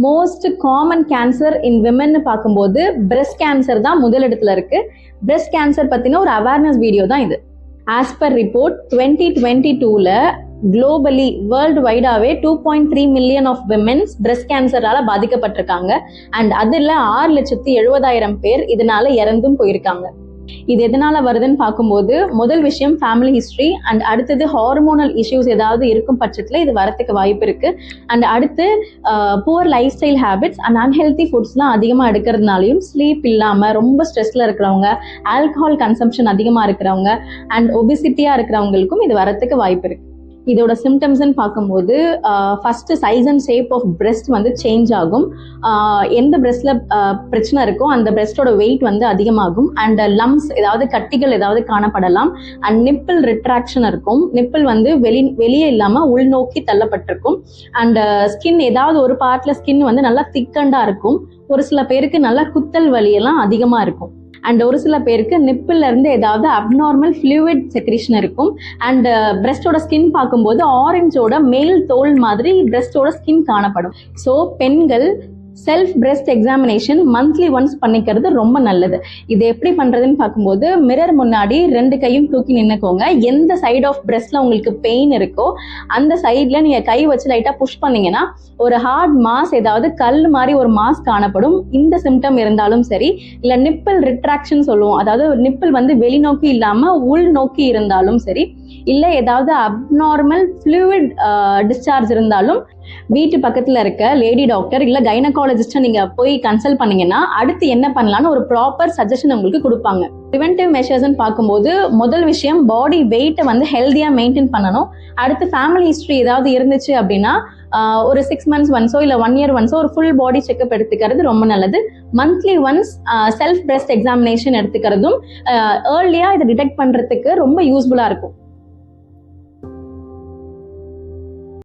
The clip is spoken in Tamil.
மோஸ்ட் காமன் கேன்சர் இன் விமென்னு பார்க்கும்போது பிரெஸ்ட் கேன்சர் தான் முதலிடத்துல இருக்கு. பிரெஸ்ட் கேன்சர் பத்தின ஒரு அவேர்னஸ் வீடியோ தான் இது. ஆஸ் பர் ரிப்போர்ட் 2022ல குளோபலி வேர்ல்டு வைடாவே 2.3 மில்லியன் ஆஃப் விமென்ஸ் பிரெஸ்ட் கேன்சரால பாதிக்கப்பட்டிருக்காங்க. அண்ட் அதில் 6,70,000 பேர் இதனால இறந்தும் போயிருக்காங்க. இது எதனால வருதுன்னு பார்க்கும்போது முதல் விஷயம் ஃபேமிலி ஹிஸ்ட்ரி, அண்ட் அடுத்தது ஹார்மோனல் இஷ்யூஸ் ஏதாவது இருக்கும் பட்சத்தில் இது வரத்துக்கு வாய்ப்பு இருக்கு. அண்ட் அடுத்து poor life style habits and unhealthy ஃபுட்ஸ்லாம் அதிகமாக எடுக்கிறதுனாலையும், ஸ்லீப் இல்லாமல் ரொம்ப ஸ்ட்ரெஸ்ல இருக்கிறவங்க, ஆல்கஹால் கன்சம்ஷன் அதிகமாக இருக்கிறவங்க அண்ட் ஒபிசிட்டியாக இருக்கிறவங்களுக்கும் இது வரத்துக்கு வாய்ப்பு இருக்கு. இதோட சிம்டம்ஸ்ன்னு பார்க்கும்போது first size and shape of breast வந்து சேஞ்ச் ஆகும். எந்த பிரெஸ்ட்ல பிரச்சனை இருக்கோ அந்த பிரெஸ்டோட வெயிட் வந்து அதிகமாகும். அண்ட் லம்ஸ் ஏதாவது கட்டிகள் ஏதாவது காணப்படலாம். அண்ட் நிப்பிள் ரிட்ராக்ஷன் இருக்கும். நிப்பிள் வந்து வெளியே இல்லாமல் உள்நோக்கி தள்ளப்பட்டிருக்கும். அண்ட் ஸ்கின் ஏதாவது ஒரு பார்ட்ல ஸ்கின் வந்து நல்லா திக்கண்டா இருக்கும். ஒரு சில பேருக்கு நல்லா குத்தல் வலியெல்லாம் அதிகமாக இருக்கும். அண்ட் ஒரு சில பேருக்கு நிப்பிள்ல இருந்து ஏதாவது அப்நார்மல் ஃப்ளூயிட் செக்ரீஷன் இருக்கும். அண்ட் பிரெஸ்டோட ஸ்கின் பார்க்கும்போது ஆரஞ்சோட மேல் தோல் மாதிரி பிரெஸ்டோட ஸ்கின் காணப்படும். ஸோ பெண்கள் self breast examination monthly once பண்ணிக்கிறது ரொம்ப நல்லது. இது எப்படி பண்றதுன்னு பார்க்கும்போது மிரர் முன்னாடி 2 கையும் தூக்கி நின்னுக்கோங்க. எந்த சைட் ஆஃப் பிரெஸ்ட்ல உங்களுக்கு பெயின் இருக்கோ அந்த சைட்ல நீங்க கை வச்சு லைட்டா புஷ் பண்ணீங்கன்னா ஒரு ஹார்ட் மாஸ், ஏதாவது கல் மாதிரி ஒரு மாஸ் காணப்படும். இந்த சிம்டம் இருந்தாலும் சரி, இல்ல நிப்பிள் ரிட்ராக்ஷன் சொல்லுவோம், அதாவது நிப்பிள் வந்து வெளிநோக்கி இல்லாம உள் நோக்கி இருந்தாலும் சரி, இல்ல ஏதாவது அப்நார்மல் ஃப்ளூயிட் டிஸ்சார்ஜ் இருந்தாலும் வீட்டு பக்கத்துல இருக்க லேடி டாக்டர் இல்ல கைனகாலஜிஸ்ட நீங்க போய் கன்சல்ட் பண்ணீங்கன்னா அடுத்து என்ன பண்ணலாம்னு ஒரு ப்ராப்பர் சஜஷன் உங்களுக்கு கொடுப்பாங்க. ப்ரிவென்டிவ் மெஷர்ஸ்ன்னு பார்க்கும்போது முதல் விஷயம் பாடி வெயிட்டை வந்து ஹெல்தியா மெயின்டைன் பண்ணணும். அடுத்து ஃபேமிலி ஹிஸ்ட்ரி ஏதாவது இருந்துச்சு அப்படின்னா ஒரு 6 months ஒன்ஸோ இல்ல 1 year ஒன்ஸோ ஒரு ஃபுல் பாடி செக்அப் எடுத்துக்கிறது ரொம்ப நல்லது. Monthly once self breast examination எடுத்துக்கிறதும் ஏர்லியா இதை டிடெக்ட் பண்றதுக்கு ரொம்ப யூஸ்ஃபுல்லா இருக்கும்.